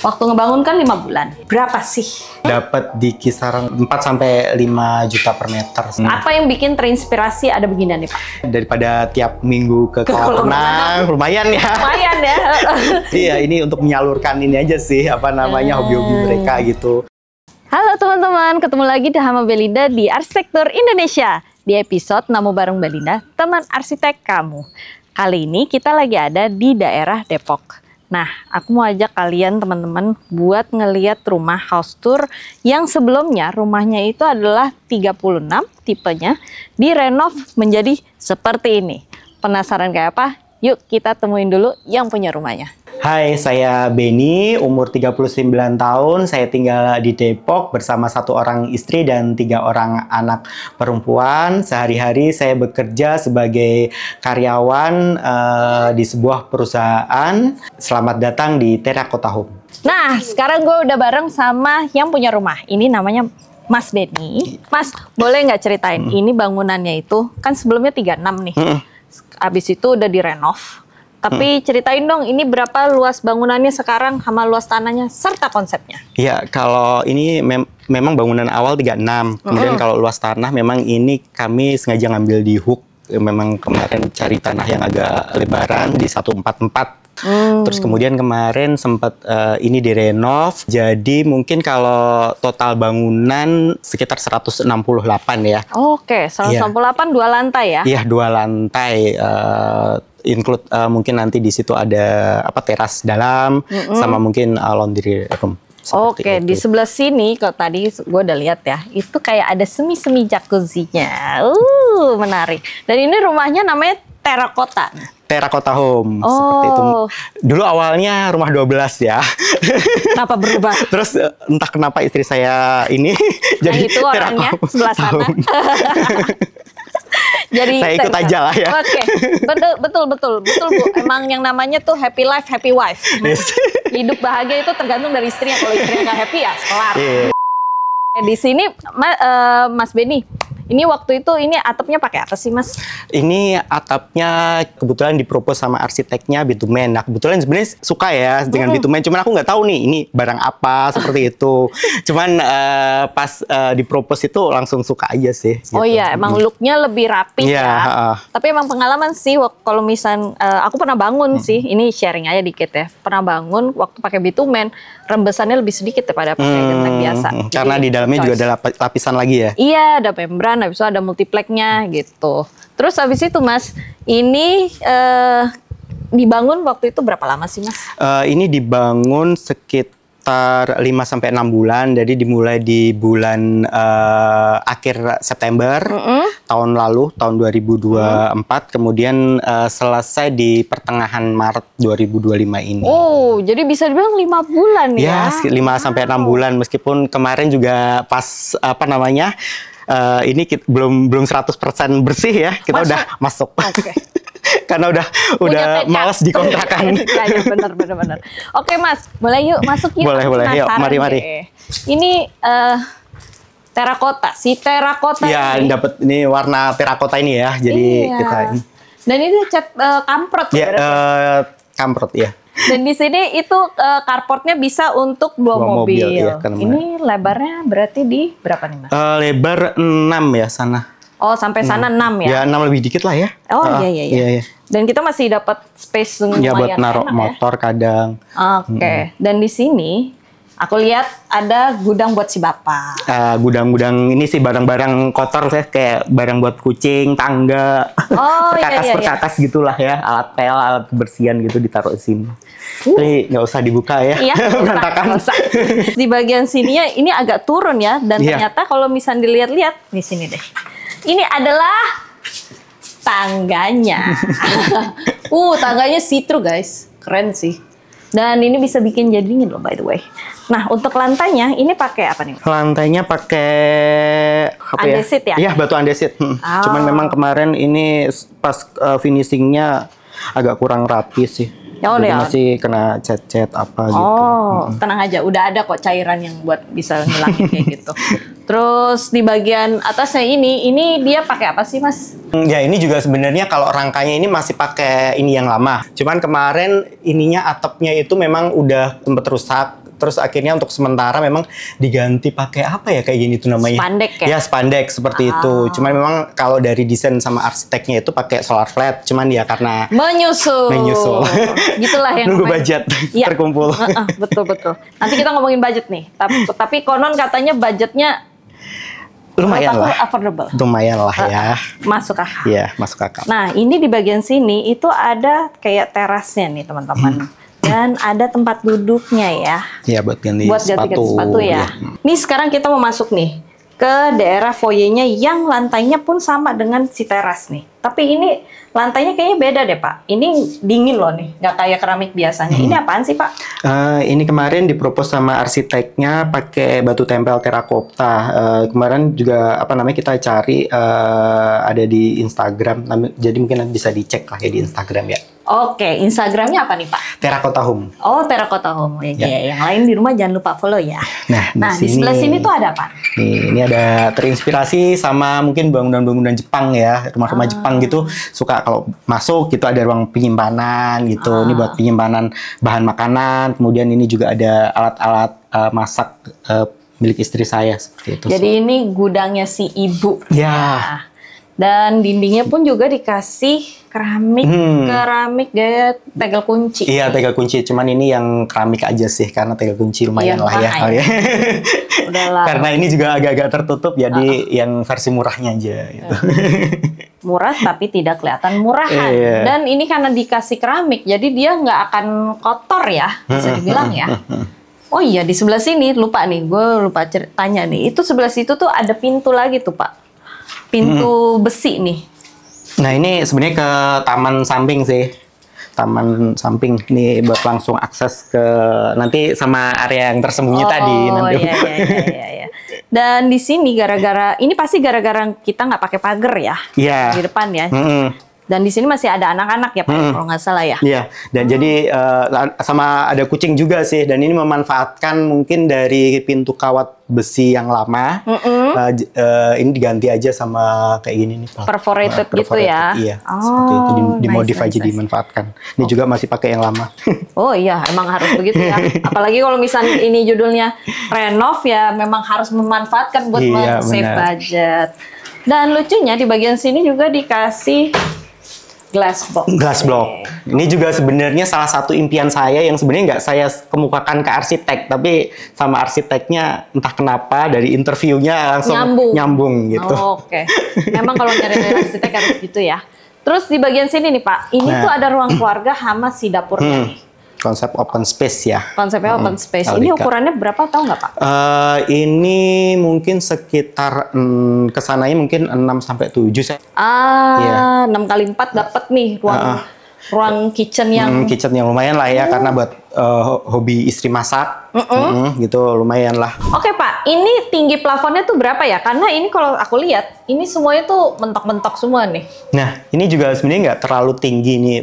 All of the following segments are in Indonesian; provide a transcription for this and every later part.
Waktu ngebangun kan 5 bulan. Berapa sih? Dapat di kisaran 4-5 juta per meter. Apa yang bikin terinspirasi ada beginian nih Pak? Daripada tiap minggu ke kolam renang, lumayan ya. Lumayan ya. Iya, ini untuk menyalurkan ini aja sih, apa namanya, hobi-hobi mereka gitu. Halo teman-teman, ketemu lagi sama Belinda di Arsitektur Indonesia. Di episode Namo Bareng Belinda, teman arsitek kamu. Kali ini kita lagi ada di daerah Depok. Nah, aku mau ajak kalian teman-teman buat ngeliat rumah house tour yang sebelumnya rumahnya itu adalah 36 tipenya, direnov menjadi seperti ini. Penasaran kayak apa? Yuk kita temuin dulu yang punya rumahnya. Hai, saya Benny, umur 39 tahun. Saya tinggal di Depok bersama 1 orang istri dan 3 orang anak perempuan. Sehari-hari saya bekerja sebagai karyawan di sebuah perusahaan. Selamat datang di Terracotta Home. Nah, sekarang gue udah bareng sama yang punya rumah. Ini namanya Mas Benny. Mas, boleh nggak ceritain? Ini bangunannya itu, kan sebelumnya 36 nih. Abis itu udah direnov. Tapi ceritain dong, ini berapa luas bangunannya sekarang sama luas tanahnya serta konsepnya? Iya, kalau ini memang bangunan awal 36. Kemudian kalau luas tanah memang ini kami sengaja ngambil di Hook. Memang kemarin cari tanah yang agak lebaran di 144. Terus kemudian kemarin sempat ini direnov. Jadi mungkin kalau total bangunan sekitar 168 ya. Oke, 168 2 lantai ya? Iya, 2 lantai. Include mungkin nanti di situ ada teras dalam sama mungkin laundry room. Oke, di sebelah sini kalau tadi gue udah lihat ya, itu kayak ada semi-semi jacuzzi-nya. Menarik. Dan ini rumahnya namanya Terracotta. Terracotta Home, seperti itu. Dulu awalnya rumah 12 ya. Kenapa berubah? Terus entah kenapa istri saya ini jadi itu orangnya sebelah sana. Jadi saya ikut aja lah ya. Oke, betul Bu. Emang yang namanya tuh happy life, happy wife. Yes. Hidup bahagia itu tergantung dari istrinya. Kalau istrinya nggak happy ya kelar. Yeah. Di sini Mas Benny, ini waktu itu ini atapnya pakai apa sih Mas? Ini atapnya kebetulan dipropos sama arsiteknya bitumen. Nah kebetulan sebenarnya suka ya dengan bitumen. Cuman aku nggak tahu nih ini barang apa seperti itu. Cuman pas dipropos itu langsung suka aja sih. Gitu. Oh iya, emang looknya lebih rapi ya. Tapi emang pengalaman sih kalau misal aku pernah bangun sih. Ini sharing aja dikit ya. Pernah bangun waktu pakai bitumen, rembesannya lebih sedikit daripada pakai genteng biasa. Karena di dalamnya juga ada lapisan lagi ya. Iya, ada membran. Habis itu ada multipleknya gitu. Terus habis itu Mas, ini dibangun waktu itu berapa lama sih Mas? Ini dibangun sekitar 5-6 bulan. Jadi dimulai di bulan akhir September tahun lalu, tahun 2024. Kemudian selesai di pertengahan Maret 2025 ini. Oh, jadi bisa dibilang 5 bulan ya? Ya, 5-6 bulan. Meskipun kemarin juga pas ini belum 100% bersih ya, kita udah masuk. Okay. Karena udah malas dikontrakan. Ya, benar. Oke Mas, boleh yuk masuk yuk. Boleh. Yuk, mari. Ini terracotta, si terracotta. Ya, dapat ini warna terracotta ini ya. Jadi kita ini. Dan ini cat kamprot ya. Kamprot ya. Dan di sini itu carportnya bisa untuk 2 mobil. Ya, ini lebarnya berarti di berapa nih Mas? Lebar 6 ya sana. Oh, sampai sana 6 ya? Ya, 6 lebih dikit lah ya. Oh, iya. Dan kita masih dapat space lumayan. Ya, buat naruh motor kadang. Oke. Dan di sini aku lihat ada gudang buat si bapak. Gudang-gudang ini sih barang-barang kotor kayak barang buat kucing, tangga, perkakas gitulah ya, alat pel, alat kebersihan gitu ditaruh di sini. Tapi nggak usah dibuka ya, berantakan. Di bagian sininya ini agak turun ya, dan ternyata kalau misalnya dilihat-lihat di sini deh, ini adalah tangganya. Tangganya see-through guys, keren sih. Dan ini bisa bikin jadi dingin loh by the way. Nah, untuk lantainya ini pakai apa nih? Lantainya pakai andesit ya? Iya, batu andesit. Cuman memang kemarin ini pas finishingnya agak kurang rapi sih. Jadi masih kena cat-cat apa gitu. Tenang aja, udah ada kok cairan yang buat bisa ngilangin kayak gitu. Terus di bagian atasnya ini dia pakai apa sih Mas? Ya ini juga sebenarnya kalau rangkanya ini masih pakai ini yang lama. Cuman kemarin ininya atapnya itu memang udah sempat rusak. terus akhirnya untuk sementara memang diganti pakai apa ya kayak gini tuh namanya? Spandek ya? Ya spandek seperti itu. Cuman memang kalau dari desain sama arsiteknya itu pakai solar flat. Cuman ya karena menyusul. Gitulah yang nunggu namanya. budget Iya. terkumpul. Betul. Nanti kita ngomongin budget nih. Tapi konon katanya budgetnya Lumayan lah. affordable. Lumayan lah ya. Masuk akal. Iya, masuk akal. Nah, ini di bagian sini itu ada kayak terasnya nih, teman-teman. Dan ada tempat duduknya ya. Iya, buat ganti ganti sepatu ya. Nih sekarang kita mau masuk nih ke daerah foyernya yang lantainya pun sama dengan si teras nih. Tapi ini lantainya kayaknya beda deh, Pak. Ini dingin loh nih, nggak kayak keramik biasanya. Ini apaan sih, Pak? Ini kemarin dipropos sama arsiteknya pakai batu tempel terakota. Kemarin juga kita cari ada di Instagram. Jadi mungkin nanti bisa dicek lah ya di Instagram ya. Oke, Instagramnya apa nih, Pak? Terakota Home. Oh, Terakota Home. Ya. Yang lain di rumah jangan lupa follow ya. Nah, di sebelah sini tuh ada apa? Nih, ini ada terinspirasi sama mungkin bangunan-bangunan Jepang ya, rumah-rumah Jepang gitu. Suka kalau masuk gitu ada ruang penyimpanan gitu. Ini buat penyimpanan bahan makanan. Kemudian ini juga ada alat-alat masak milik istri saya seperti itu. Jadi ini gudangnya si ibu. Ya. Dan dindingnya pun juga dikasih keramik gaya tegel kunci. Iya, tegel kunci. Cuman ini yang keramik aja sih, karena tegel kunci lumayan lah ya. Udahlah. Karena ini juga agak-agak tertutup, jadi yang versi murahnya aja. Gitu. Murah tapi tidak kelihatan murahan. Dan ini karena dikasih keramik, jadi dia nggak akan kotor ya, bisa dibilang ya. Oh iya, di sebelah sini lupa nih, gue lupa tanya nih. Itu sebelah situ tuh ada pintu lagi tuh, Pak. Pintu besi nih. Nah, ini sebenarnya ke taman samping sih. Taman samping nih buat langsung akses ke nanti sama area yang tersembunyi tadi nanti. Iya. Dan di sini ini pasti gara-gara kita nggak pakai pagar ya. Iya. Di depan ya. Dan di sini masih ada anak-anak ya, Pak, kalau nggak salah ya. Iya, dan jadi sama ada kucing juga sih. Dan ini memanfaatkan mungkin dari pintu kawat besi yang lama. Ini diganti aja sama kayak gini nih, Pak. Perforated gitu ya? Iya, seperti itu. Dimodif aja, dimanfaatkan. Ini juga masih pakai yang lama. Oh iya, emang harus begitu ya. Apalagi kalau misalnya ini judulnya renov ya, memang harus memanfaatkan buat save budget. Dan lucunya di bagian sini juga dikasih glass block. Ini juga sebenarnya salah satu impian saya yang sebenarnya nggak saya kemukakan ke arsitek, tapi sama arsiteknya entah kenapa dari interviewnya langsung nyambung gitu. Oke. Memang kalau nyari arsitek harus gitu ya. Terus di bagian sini nih, Pak, ini tuh ada ruang keluarga sama si dapurnya nih. Konsep open space ya. Konsepnya open space. Ini ukurannya berapa, tahu nggak, Pak? Ini mungkin sekitar kesananya mungkin 6-7 saya. 6x4 dapat nih ruang kitchen yang lumayan lah ya, karena buat hobi istri masak gitu lumayan lah. Oke, Pak, ini tinggi plafonnya tuh berapa ya? Karena ini kalau aku lihat ini semuanya tuh mentok-mentok semua nih. Nah, ini juga sebenarnya nggak terlalu tinggi nih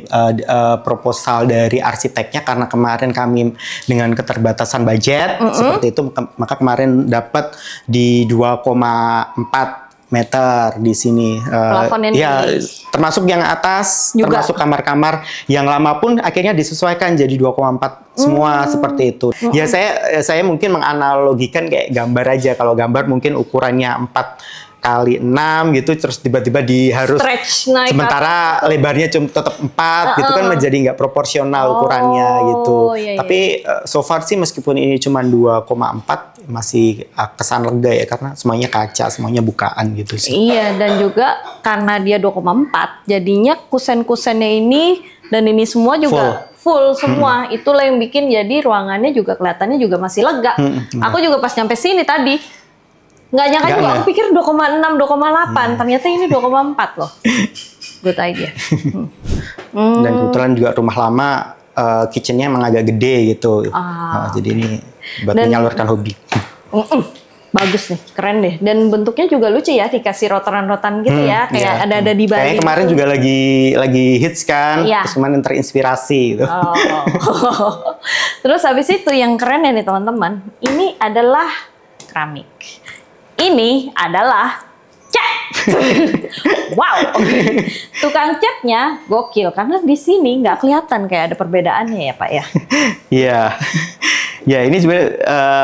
proposal dari arsiteknya, karena kemarin kami dengan keterbatasan budget seperti itu, maka kemarin dapat di 2,4 meter di sini. Ya, termasuk yang atas, juga termasuk kamar-kamar yang lama pun akhirnya disesuaikan jadi 2,4 semua seperti itu. Ya, saya mungkin menganalogikan kayak gambar aja. Kalau gambar mungkin ukurannya 4x6 gitu, terus tiba-tiba harus sementara lebarnya cuma tetap 4 gitu kan, menjadi nggak proporsional ukurannya gitu. Tapi so far sih meskipun ini cuma 2,4 masih kesan lega ya, karena semuanya kaca, semuanya bukaan gitu sih. Iya, dan juga karena dia 2,4 jadinya kusen-kusennya ini dan ini semua juga full semua. Itulah yang bikin jadi ruangannya juga kelihatannya juga masih lega. Aku juga pas nyampe sini tadi nggak nyangka juga, aku pikir 2,6, 2,8. Ternyata ini 2,4 loh. Good idea. Dan kebetulan juga rumah lama, kitchennya emang agak gede gitu. Jadi ini buat menyalurkan hobi. Bagus nih, keren deh. Dan bentuknya juga lucu ya, dikasih rotan-rotan gitu ya, kayak ada di Bali. Kayak kemarin juga lagi hits kan, terus kemarin terinspirasi gitu. Terus habis itu yang keren ya nih teman-teman, ini adalah keramik. Ini adalah cat. Wow, tukang catnya gokil karena di sini nggak kelihatan kayak ada perbedaannya ya, Pak ya. Iya. Ya ini sebenarnya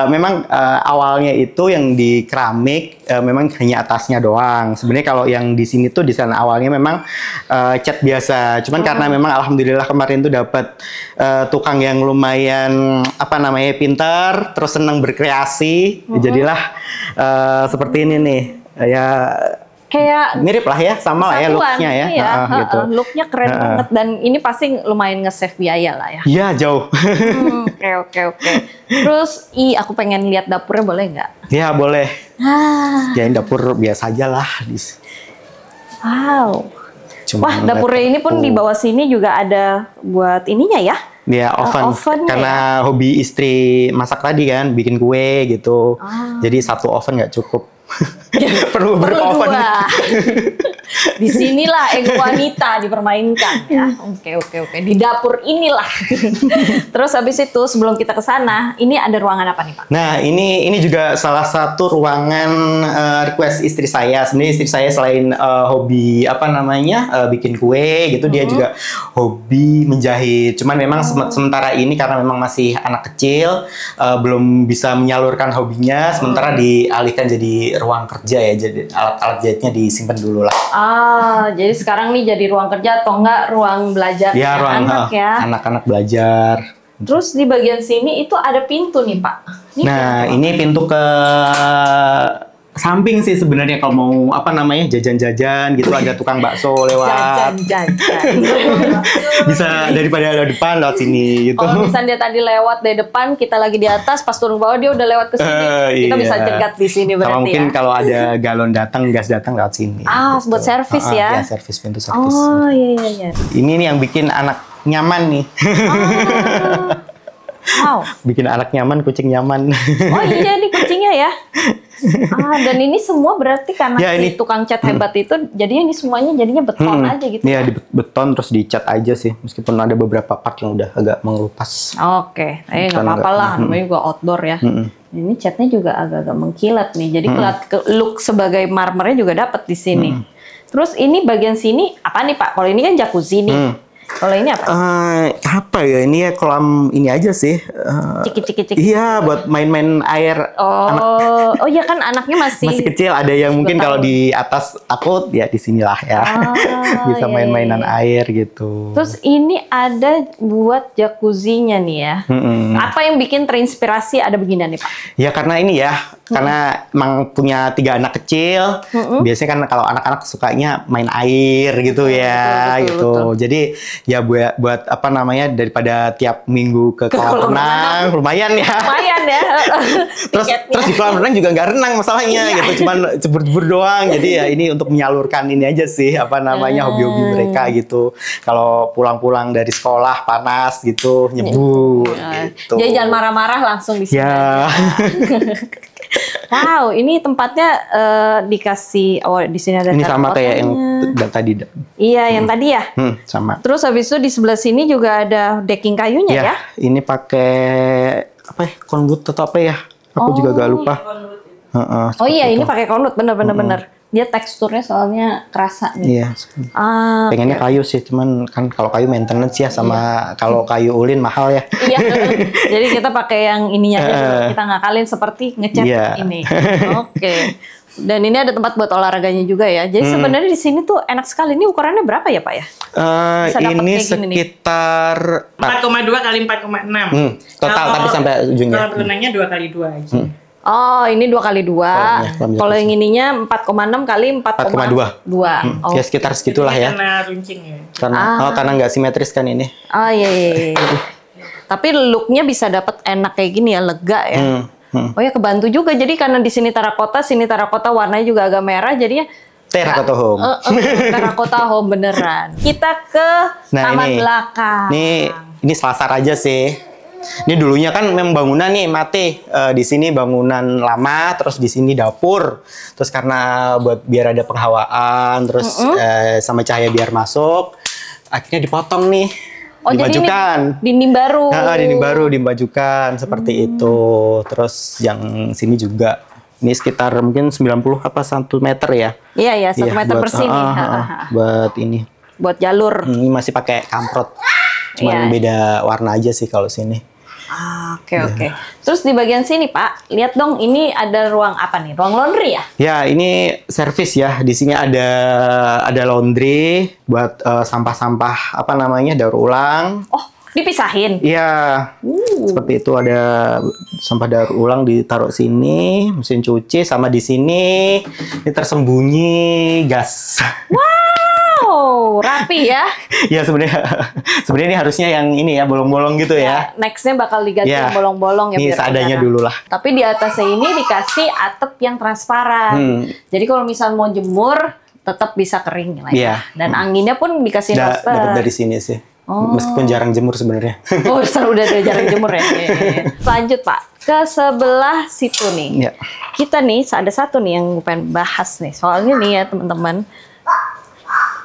memang awalnya itu yang di keramik memang hanya atasnya doang. Sebenarnya kalau yang di sini tuh desain awalnya memang cat biasa. Cuman karena memang alhamdulillah kemarin tuh dapat tukang yang lumayan apa namanya pintar, terus senang berkreasi. Jadilah seperti ini nih. Ya kayak mirip lah ya, sama lah ya looknya ya. Iya, gitu. Looknya keren banget dan ini pasti lumayan nge-save biaya lah ya. Iya jauh. Oke. Terus, aku pengen lihat dapurnya boleh nggak? Ya boleh. Ya ini dapur biasa aja lah. Wow. Cuma Wah, dapurnya ini pun di bawah sini juga ada buat ininya ya? Ya oven karena hobi istri masak tadi kan, bikin kue gitu. Jadi satu oven nggak cukup. Perlu beroven. Disinilah ego wanita dipermainkan ya. Oke. Di dapur inilah. Terus habis itu sebelum kita ke sana, ini ada ruangan apa nih Pak? Nah ini juga salah satu ruangan request istri saya. Sebenarnya istri saya selain hobi apa namanya bikin kue gitu, dia juga hobi menjahit. Cuman memang sementara ini karena memang masih anak kecil, belum bisa menyalurkan hobinya. Sementara dialihkan jadi ruang kerja ya. Jadi alat-alat jahitnya disimpan dulu lah. Jadi sekarang nih jadi ruang kerja atau enggak ruang belajar ya, ruang anak ya? Anak-anak belajar. Terus di bagian sini itu ada pintu nih Pak. Ini pintu ke samping sih sebenarnya kalau mau apa namanya jajan-jajan gitu, ada tukang bakso lewat. Jajan. Bisa daripada lewat depan lewat sini gitu. Oh, bisa dia tadi lewat dari depan, kita lagi di atas, pas turun bawah dia udah lewat ke sini. Kita bisa cegat di sini berarti sama mungkin ya. kalau ada galon datang, gas datang lewat sini. Gitu. Buat servis ya. Ya, servis, pintu servis. Oh, iya. Ini nih yang bikin anak nyaman nih. Wow. Bikin anak nyaman, kucing nyaman. Oh iya, nih kucingnya ya. Dan ini semua berarti karena si tukang cat hebat itu, jadinya ini semuanya jadinya beton aja gitu. Iya, di beton terus dicat aja sih. Meskipun ada beberapa part yang udah agak mengelupas. Oke, nggak apa-apa lah, namanya juga outdoor ya. Ini catnya juga agak-agak mengkilat nih. Jadi look sebagai marmernya juga dapat di sini. Terus ini bagian sini apa nih Pak? Kalau ini kan jacuzzi nih. Kalau ini apa? Apa ya? Ini ya kolam ini aja sih. Ciki-ciki. Iya, buat main-main air. Oh iya kan anaknya masih kecil. Ada yang mungkin kalau di atas takut ya di sinilah ya. Bisa main-mainan air gitu. Terus ini ada buat jacuzzi-nya nih ya. Apa yang bikin terinspirasi ada beginian nih Pak? Ya karena ini ya. Karena emang punya 3 anak kecil. Biasanya kan kalau anak-anak sukanya main air gitu ya. Betul. Jadi ya buat apa namanya daripada tiap minggu ke kolam renang lumayan ya. Terus di kolam renang juga nggak renang masalahnya gitu, cuman cebur-cebur doang. Jadi ya ini untuk menyalurkan ini aja sih apa namanya hobi-hobi mereka gitu. Kalau pulang-pulang dari sekolah panas gitu nyebur. Gitu. Jadi jangan marah-marah langsung di sini. Ya. Wow, ini tempatnya dikasih di sini ada. Ini sama kayak yang tadi. Iya, yang tadi ya. Sama. Terus habis itu di sebelah sini juga ada decking kayunya ya? Ini pakai apa ya? Konwood atau apa ya? Aku juga gak lupa. Oh iya, ini pakai konwood, bener. Dia teksturnya soalnya kerasa nih. Iya. Pengennya kayu sih, cuman kan kalau kayu maintenance ya sama kalau kayu ulin mahal ya. Iya. Jadi kita pakai yang ininya aja, kita ngakalin seperti ngecat ini. Oke. Dan ini ada tempat buat olahraganya juga ya. Jadi sebenarnya di sini tuh enak sekali. Ini ukurannya berapa ya Pak ya? Ini sekitar 4,2 kali 4,6. Total tapi sampai ujungnya. Kalau berenangnya 2 kali 2 aja. Oh, ini 2 kali 2. Kalau yang ininya 4,6 kali 4,2. Ya sekitar segitulah ya. Karena runcing ya. Karena nggak simetris kan ini. Oh iya. Tapi looknya bisa dapat enak kayak gini ya, lega ya. Oh ya kebantu juga. Jadi karena di sini terakota warnanya juga agak merah, jadinya Terakota home. Terakota home beneran. Kita ke taman belakang. Ini selasar aja sih. Ini dulunya kan memang bangunan nih mati. Di sini bangunan lama, terus di sini dapur. Terus karena biar ada penghawaan, terus sama cahaya biar masuk, akhirnya dipotong nih. Dimajukan. Jadi dinding baru. Dinding baru dimajukan seperti itu. Terus yang sini juga. Ini sekitar mungkin 90 apa 1 meter ya? Iya 1 meter per sini. Buat ini. Buat jalur. Ini masih pakai kamprot. Cuman beda warna aja sih kalau sini. Oke. Terus di bagian sini Pak, lihat dong ini ada ruang apa nih? Ruang laundry ya? Ya, ini servis ya. Di sini ada laundry buat sampah-sampah apa namanya daur ulang. Oh, dipisahin? Iya, seperti itu, ada sampah daur ulang ditaruh sini, mesin cuci, sama di sini ini tersembunyi gas. Wow, rapi ya. Ya sebenarnya ini harusnya yang ini ya bolong-bolong gitu ya. Nextnya bakal diganti Ya. yang bolong-bolong ya. Ini biar seadanya kelihatan. dulu lah. Tapi di atasnya ini dikasih atap yang transparan. Jadi kalau misal mau jemur, tetap bisa kering lah ya. Iya. Dan anginnya pun dikasih roster. Dapat dari sini sih. Meskipun jarang jemur sebenarnya. Oh, udah jarang jemur ya. Lanjut Pak, ke sebelah situ nih. Ya. Kita nih ada satu nih yang pengen bahas nih. Soalnya nih ya teman-teman,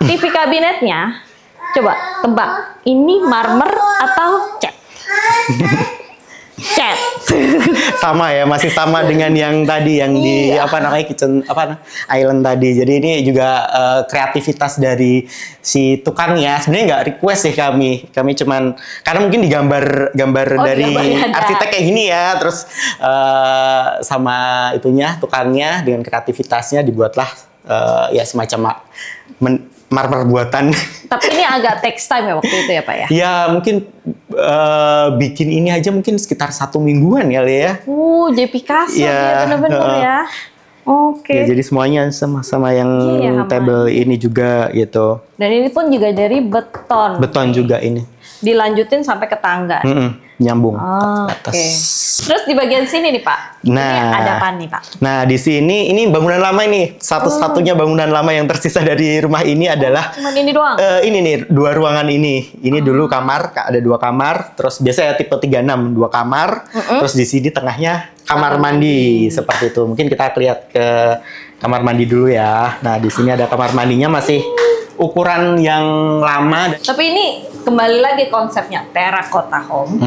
TV kabinetnya, coba tebak, ini marmer atau cat? Cat. Sama ya, masih sama dengan yang tadi yang di apa namanya kitchen island tadi. Jadi ini juga kreativitas dari si tukangnya. Sebenarnya nggak request sih kami cuman karena mungkin digambar dari arsitek kayak gini ya. Terus sama itunya tukangnya dengan kreativitasnya dibuatlah ya semacam marmer buatan. Tapi ini agak text time ya waktu itu ya Pak ya? Ya mungkin bikin ini aja mungkin sekitar 1 mingguan ya ya. Jadi Picasso Ya, dia bener-bener ya. Oke. Ya, jadi semuanya sama yang Iya, table ini juga gitu. Dan ini pun juga dari beton. Beton juga ini. Dilanjutin sampai ke tangga. Nyambung Oke. ke atas. Terus di bagian sini nih Pak. Ini Nah, ada apa nih Pak? Nah, di sini ini bangunan lama ini. Satu-satunya bangunan lama yang tersisa dari rumah ini adalah Cuman ini doang? ini nih, 2 ruangan ini. Ini dulu kamar, ada 2 kamar. Terus biasanya tipe 36, 2 kamar. Terus di sini tengahnya kamar mandi seperti itu. Mungkin kita lihat ke kamar mandi dulu ya. Nah, di sini ada kamar mandinya masih ukuran yang lama. Tapi ini kembali lagi konsepnya terracotta home.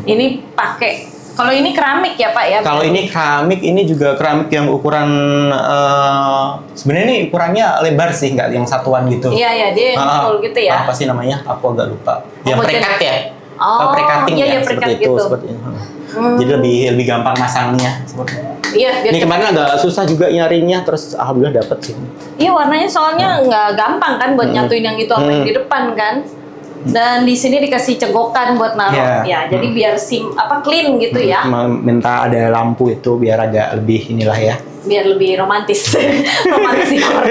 Ini pakai, kalau ini keramik ya Pak ya? Kalau ini keramik, ini juga keramik yang ukuran sebenarnya ini ukurannya lebar sih, nggak yang satuan gitu. Iya, dia full gitu ya. Apa sih namanya? Aku agak lupa. Yang Oh, prekat ya? Oh, Prekating iya, ya, prekat seperti itu. gitu. Seperti itu. Jadi lebih gampang masangnya. Iya, biar Ini kemarin agak susah juga nyarinya, terus alhamdulillah dapet sih. Iya, warnanya soalnya nggak gampang kan buat nyatuin yang itu apa yang di depan kan. Dan di sini dikasih cegokan buat naruh ya, jadi biar clean gitu ya. Minta ada lampu itu biar agak lebih inilah ya. Biar lebih romantis. Romantis di kamar.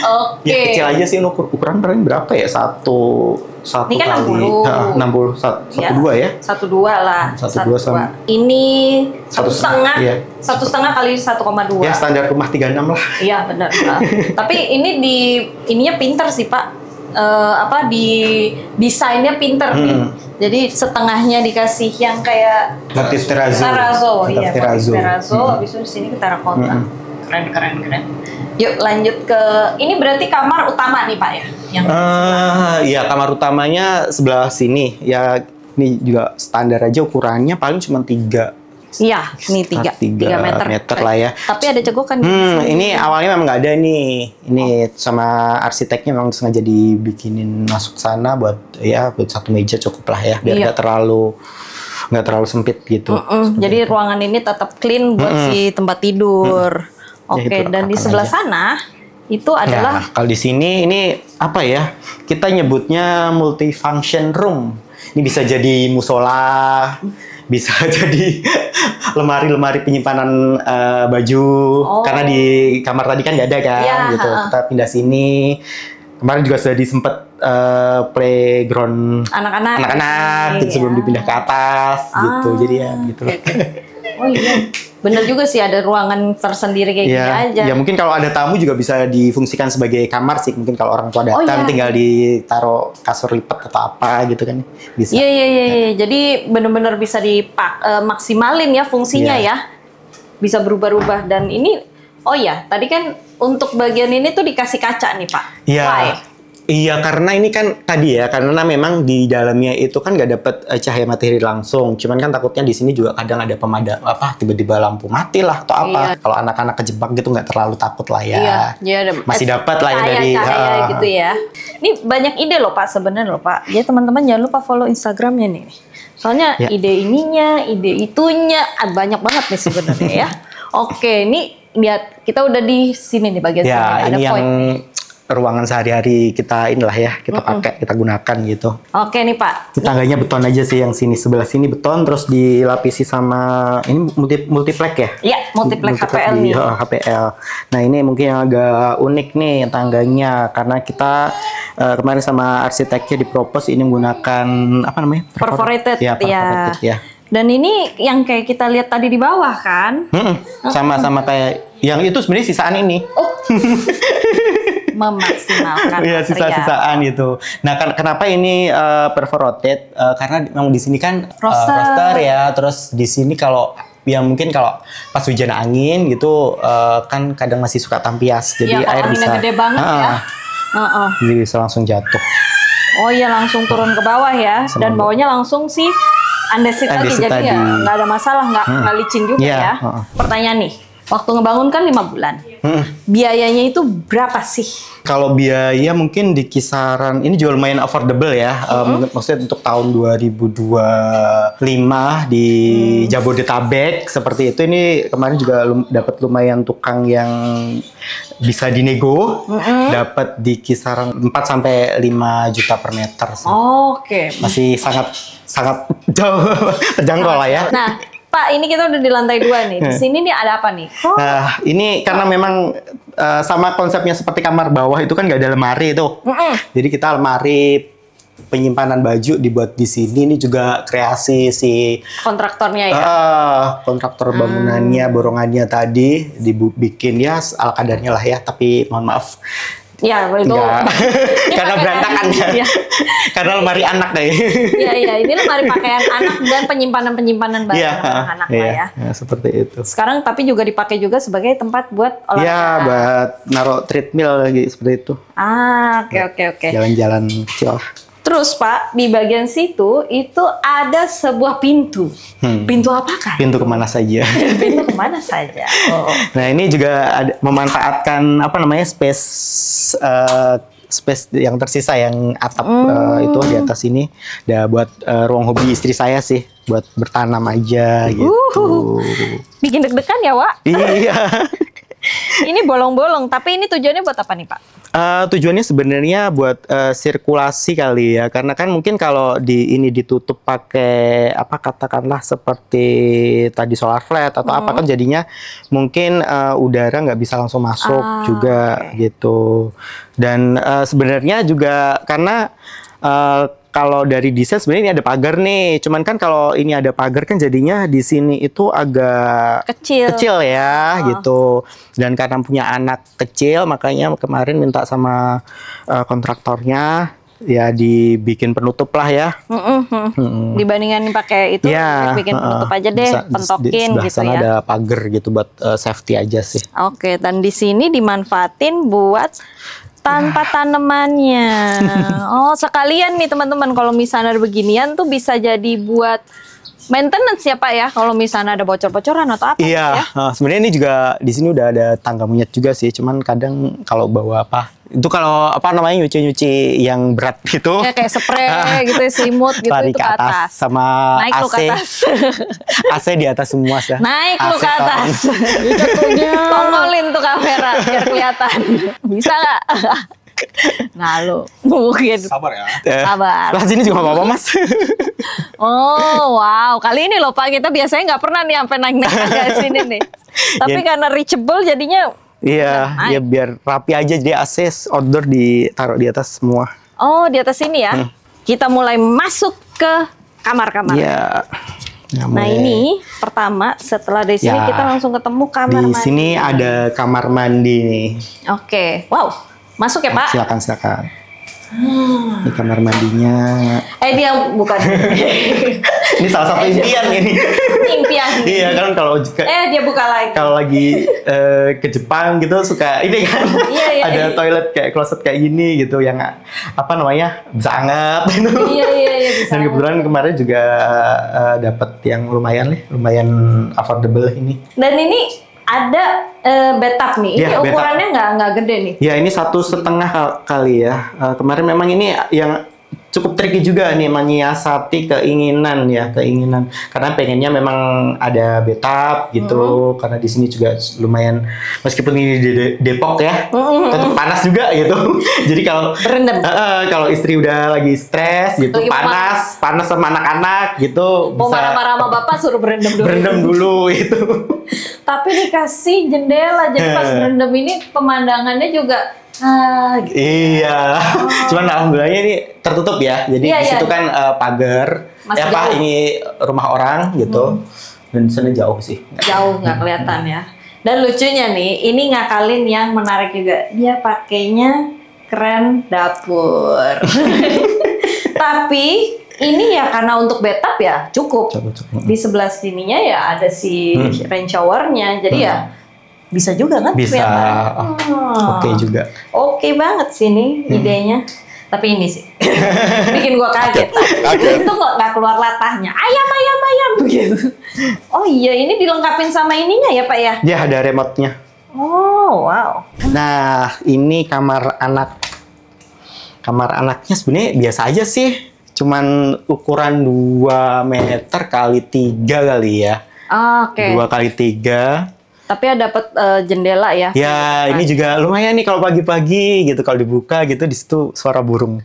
Oke. Ya kecil aja sih, ukuran paling berapa ya? Satu Ini kan kali 60. 12 ya? 12 lah. 12 sama. Ini 1,5. Iya. 1,5 kali 1,2. Ya standar rumah 36 lah. Iya benar. Tapi ini ininya pinter sih Pak. Di desainnya pinter nih. Jadi setengahnya dikasih yang kayak motif terrazzo. Iya, motif terrazzo. Habis itu di sini ke terracotta. Keren. Yuk lanjut ke ini, berarti kamar utama nih Pak ya? Iya, kamar utamanya sebelah sini. Ya ini juga standar aja ukurannya paling cuma 3. Iya, ini 3 meter lah ya. Tapi ada cegokan. Ini awalnya memang nggak ada nih. Ini sama arsiteknya memang sengaja dibikinin masuk sana buat 1 meja cukup lah ya, biar nggak terlalu sempit gitu. Jadi ruangan ini tetap clean buat si tempat tidur. Oke, dan di sebelah sana itu adalah kalau di sini ini apa ya? Kita nyebutnya multifunction room. Ini bisa jadi musola, bisa jadi lemari penyimpanan baju. Karena di kamar tadi kan nggak ada kan, gitu. Kita pindah sini. Kemarin juga sudah disempet playground anak-anak gitu, sebelum dipindah ke atas gitu. Jadi ya gitu. Oh iya, bener juga sih, ada ruangan tersendiri kayak gini aja. Ya mungkin kalau ada tamu juga bisa difungsikan sebagai kamar sih. Mungkin kalau orang tua datang tinggal ditaruh kasur lipat atau apa gitu kan bisa. Iya. Jadi bener-bener bisa maksimalin ya fungsinya ya. Bisa berubah-ubah. Dan ini, tadi kan untuk bagian ini tuh dikasih kaca nih Pak. Iya. Iya, karena ini kan tadi ya, karena memang di dalamnya itu kan nggak dapat cahaya matahari langsung. Cuman kan takutnya di sini juga kadang ada pemadam tiba-tiba lampu mati lah atau apa. Kalau anak-anak kejebak gitu nggak terlalu takut lah ya. Masih dapat lah ya dari cahaya gitu ya. Ini banyak ide loh Pak sebenarnya loh Pak. Jadi teman-teman jangan lupa follow Instagramnya nih. Soalnya Ya. ide ininya, ide itunya, banyak banget nih sebenarnya ya. Oke, ini lihat kita udah di sini nih bagian sini. Ya, Ada ini yang void nih. ruangan sehari-hari kita inilah ya, kita pakai, kita gunakan gitu. Oke nih Pak. Ini tangganya beton aja sih, yang sini sebelah sini beton, terus dilapisi sama ini multiplex ya? Iya, multiplex HPL nih. HPL. Nah ini mungkin yang agak unik nih tangganya, karena kita kemarin sama arsiteknya dipropose ini menggunakan apa namanya? Perforated, Ya, perforated ya. Dan ini yang kayak kita lihat tadi di bawah kan? Sama-sama kayak yang itu sebenarnya sisaan ini. Oh. Memaksimalkan Iya, sisa-sisaan gitu. Nah, kenapa ini perforated? Karena memang di sini kan roster ya. Terus di sini kalau ya mungkin kalau pas hujan angin gitu kan kadang masih suka tampias. Jadi ya, air bisa gede banget ya. Jadi bisa langsung jatuh. Oh iya, langsung turun ke bawah ya. Dan bawahnya langsung sih andesit tadi. Jadi ya nggak ada masalah, nggak licin juga ya. Pertanyaan nih, waktu ngebangun kan 5 bulan. Biayanya itu berapa sih? Kalau biaya mungkin di kisaran, ini juga lumayan affordable ya. Maksudnya untuk tahun 2025 di Jabodetabek seperti itu, ini kemarin juga dapat lumayan tukang yang bisa dinego, dapat di kisaran 4 sampai 5 juta per meter sih. Oke. Masih sangat jauh terjangkau lah ya. Nah, Pak, ini kita udah di lantai 2 nih. Di sini nih ada apa nih? Nah, ini karena memang sama konsepnya seperti kamar bawah itu kan nggak ada lemari itu. Jadi kita lemari penyimpanan baju dibuat di sini. Ini juga kreasi si kontraktornya ya. Kontraktor bangunannya, borongannya tadi dibikin ya ala kadarnya lah ya. Tapi mohon maaf. Ya, itu. Karena berantakan ya. Ya. Karena lemari anak deh. Iya, ini lemari pakaian anak dan penyimpanan barang anak lah ya. Ya, seperti itu. Sekarang tapi juga dipakai juga sebagai tempat buat olahraga. Ya, buat naruh treadmill lagi seperti itu. Oke. Jalan-jalan kecil. Terus Pak, di bagian situ itu ada sebuah pintu. Pintu apakah? Pintu kemana saja. Pintu kemana saja. Oh. Nah ini juga ada, memanfaatkan apa namanya space yang tersisa yang atap itu di atas ini. Udah buat ruang hobi istri saya sih, buat bertanam aja gitu. Bikin deg-degan ya Wak? Iya. Ini bolong-bolong, tapi ini tujuannya buat apa nih Pak? Tujuannya sebenarnya buat sirkulasi kali ya, karena kan mungkin kalau ini ditutup pakai apa katakanlah seperti tadi solar flat atau apa kan jadinya mungkin udara nggak bisa langsung masuk juga gitu. Dan sebenarnya juga karena kalau dari desain sebenarnya ini ada pagar nih, cuman kan kalau ini ada pagar kan jadinya di sini itu agak kecil ya gitu. Dan karena punya anak kecil makanya kemarin minta sama kontraktornya ya dibikin penutup lah ya. Dibandingkan pakai itu, bikin penutup aja deh, pentokin di gitu sana ya. Ada pagar gitu buat safety aja sih. Oke, dan di sini dimanfaatin buat tanpa tanamannya. Oh, sekalian nih teman-teman, kalau misalnya ada beginian tuh bisa jadi buat maintenance ya Pak ya, kalau misalnya ada bocor-bocoran atau apa. Iya, sebenarnya ini juga di sini udah ada tangga monyet juga sih, cuman kadang kalau bawa apa itu kalau apa namanya nyuci yang berat gitu. Ya kayak spray gitu, selimut gitu lari itu ke atas. Sama naik AC. lu ke atas. AC di atas semua sih. Naik lu ke atas. Tongolin tuh kamera biar kelihatan. Bisa nggak? Nah lu mungkin. Sabar ya. Sabar. Lah sini juga nggak apa-apa Mas. Oh wow, kali ini loh Pak, kita biasanya nggak pernah nih sampai naik-naik ke sini nih. Tapi karena reachable jadinya. Iya, ya biar rapi aja, jadi AC outdoor ditaruh di atas semua. Oh, di atas sini ya. Kita mulai masuk ke kamar-kamar. Iya. Nah ini pertama setelah dari sini kita langsung ketemu kamar mandi. Di sini ada kamar mandi nih. Oke, wow, masuk ya Pak. Silakan. Ini kamar mandinya. Dia bukan. Ini salah satu impian ini. Impian. Iya kan kalau dia buka lagi. Kalau lagi ke Jepang gitu suka ini kan. Ada toilet kayak closet kayak gini gitu yang apa namanya bisa anget gitu. Iya bisa. Dan kebetulan kemarin juga dapat yang lumayan affordable ini. Dan ini ada bathtub nih. Ini ukurannya nggak gede nih. Ya ini 1,5 kali ya. Kemarin memang ini yang cukup tricky juga nih menyiasati keinginan ya, keinginan. Karena pengennya memang ada bathtub gitu, karena di sini juga lumayan, meskipun ini di Depok ya, tetap panas juga gitu. Jadi kalau Berendam. kalau istri udah lagi stres gitu, Lagi panas sama anak-anak gitu, Mau marah-marah sama bapak suruh berendam dulu. berendam dulu itu. Tapi dikasih jendela, jadi pas berendam ini pemandangannya juga gitu. Iya, cuman alhamdulillahnya ini tertutup ya. Jadi Iya, di situ iya. kan pagar. Masih Ya Pak, jauh. ini rumah orang gitu. Dan di sana jauh sih. Jauh nggak kelihatan ya. Dan lucunya nih, ini ngakalin yang menarik juga. Dia pakainya keren dapur. Tapi ini ya karena untuk bathtub ya cukup. Cukup. Di sebelah sininya ya ada si rain showernya. Jadi ya bisa juga kan? Bisa. ternyata. Oke juga. Oke banget sih nih idenya. Tapi ini sih bikin gua kaget. Itu nggak keluar latahnya. Ayam begitu. Oh iya, ini dilengkapin sama ininya ya Pak ya? Dia ada remote-nya. Oh wow. Nah, ini kamar anak. Kamar anaknya sebenarnya biasa aja sih. Cuman ukuran 2 meter kali 3 kali ya. Oke. 2 kali 3. Tapi ada dapat jendela ya? Ya, ini juga lumayan nih kalau pagi-pagi gitu, kalau dibuka gitu di situ suara burung.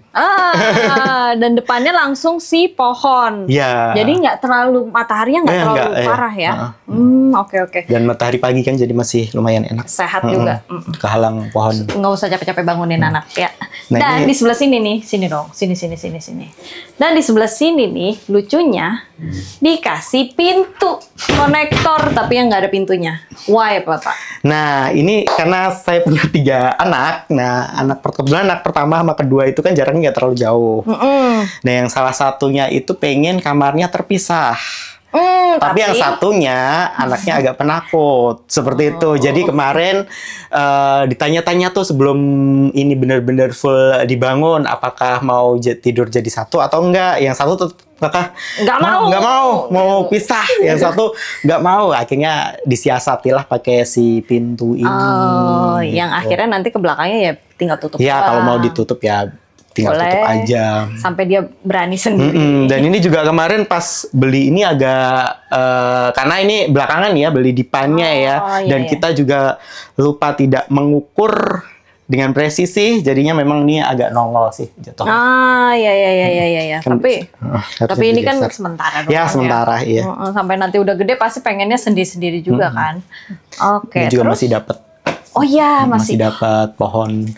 Dan depannya langsung si pohon. Ya. Jadi nggak terlalu mataharinya nggak terlalu nggak, parah ya? Oke. Dan matahari pagi kan jadi masih lumayan enak. Sehat juga. Kehalang pohon. Nggak usah capek-capek bangunin anak ya. Nah, Dan ini- di sebelah sini nih, sini dong, sini. Dan di sebelah sini nih, lucunya dikasih pintu konektor, tapi yang nggak ada pintunya. Why Bapak? Nah, ini karena saya punya 3 anak. Nah, kebetulan anak pertama sama kedua itu kan jaraknya nggak terlalu jauh. Nah, yang salah satunya itu pengen kamarnya terpisah. Tapi yang satunya anaknya agak penakut seperti itu. Jadi kemarin ditanya-tanya tuh sebelum ini benar-benar full dibangun, apakah mau tidur jadi satu atau enggak. Yang satu tuh nggak mau pisah. Yang satu nggak mau. Akhirnya disiasatilah pakai si pintu ini. Oh, gitu. yang akhirnya nanti ke belakangnya ya tinggal tutup. Ya kalau mau doang. ditutup ya tinggal Boleh. tutup aja. Sampai dia berani sendiri. Dan ini juga kemarin pas beli ini agak karena ini belakangan ya beli dipannya ya, iya, dan iya. kita juga lupa tidak mengukur dengan presisi, jadinya memang ini agak nongol sih jatuhnya. Ya. Kan, Tapi harusnya ini kan digeser. sementara Ya, doang sementara, iya. Sampai nanti udah gede pasti pengennya sendiri-sendiri juga kan. Oke. Ini juga Terus? masih dapat Oh iya masih masih. dapat pohon.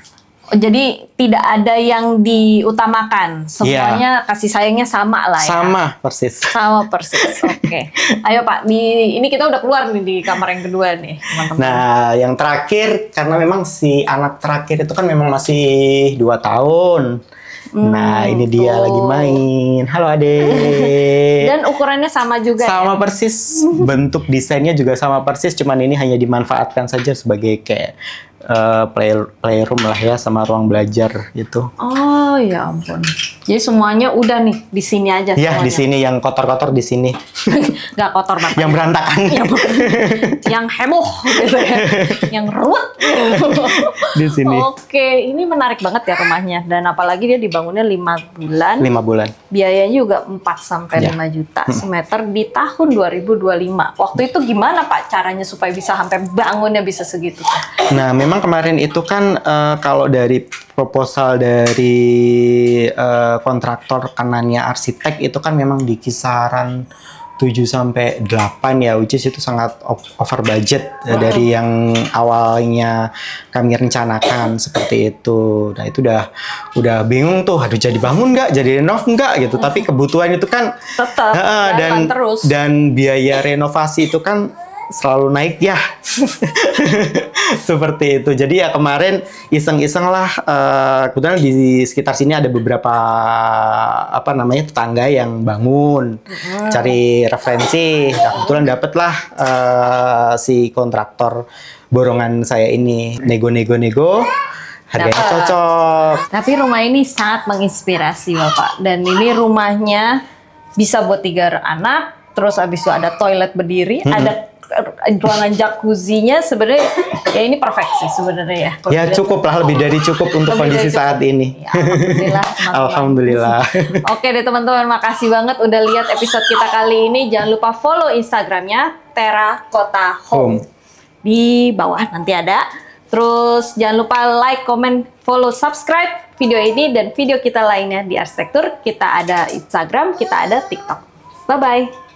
Jadi tidak ada yang diutamakan. Semuanya kasih sayangnya sama lah ya. Sama persis. Sama persis. Oke. Ayo Pak, ini kita udah keluar nih di kamar yang kedua nih, teman-teman. Nah, yang terakhir karena memang si anak terakhir itu kan memang masih 2 tahun. Nah, ini dia tuh. lagi main. Halo Adek. Dan ukurannya sama juga Sama ya? persis, bentuk desainnya juga sama persis, cuman ini hanya dimanfaatkan saja sebagai kayak playroom lah ya, sama ruang belajar gitu. Oh ya ampun. Jadi semuanya udah nih di sini aja. Ya, di semuanya. sini yang kotor-kotor di sini, Nggak kotor banget. yang berantakan. Yang heboh gitu ya. Yang ruwet. Di sini. Oke, ini menarik banget ya rumahnya, dan apalagi dia dibangunnya 5 bulan. 5 bulan. Biayanya juga 4 sampai Ya. 5 juta semeter di tahun 2025. Waktu itu gimana Pak caranya supaya bisa sampai bangunnya bisa segitu? Nah, memang kemarin itu kan kalau dari proposal dari kontraktor kanannya arsitek itu kan memang di kisaran 7 sampai 8 ya, which is itu sangat over budget dari yang awalnya kami rencanakan seperti itu. Nah, itu udah bingung tuh, aduh jadi bangun nggak, jadi renov nggak gitu. Tapi kebutuhan itu kan Tetap jalan terus. dan biaya renovasi itu kan selalu naik ya. Seperti itu. Jadi ya kemarin iseng-iseng lah, kebetulan di sekitar sini ada beberapa tetangga yang bangun, cari referensi. Nah, kebetulan dapatlah si kontraktor borongan saya ini nego, harganya Dapet. cocok. Tapi rumah ini sangat menginspirasi Bapak. Dan ini rumahnya bisa buat 3 anak, terus habis itu ada toilet berdiri, ada ruangan jacuzzi-nya. Sebenarnya ya ini perfect sih sebenarnya ya. Ya cukup lah, lebih dari cukup untuk kondisi saat ini. Ya, alhamdulillah. teman-teman. Alhamdulillah. Oke deh teman-teman, makasih banget udah lihat episode kita kali ini. Jangan lupa follow Instagramnya Terakota Home. Di bawah nanti ada. Terus jangan lupa like, comment, follow, subscribe video ini dan video kita lainnya di Arsitektur. Kita ada Instagram, kita ada TikTok. Bye-bye.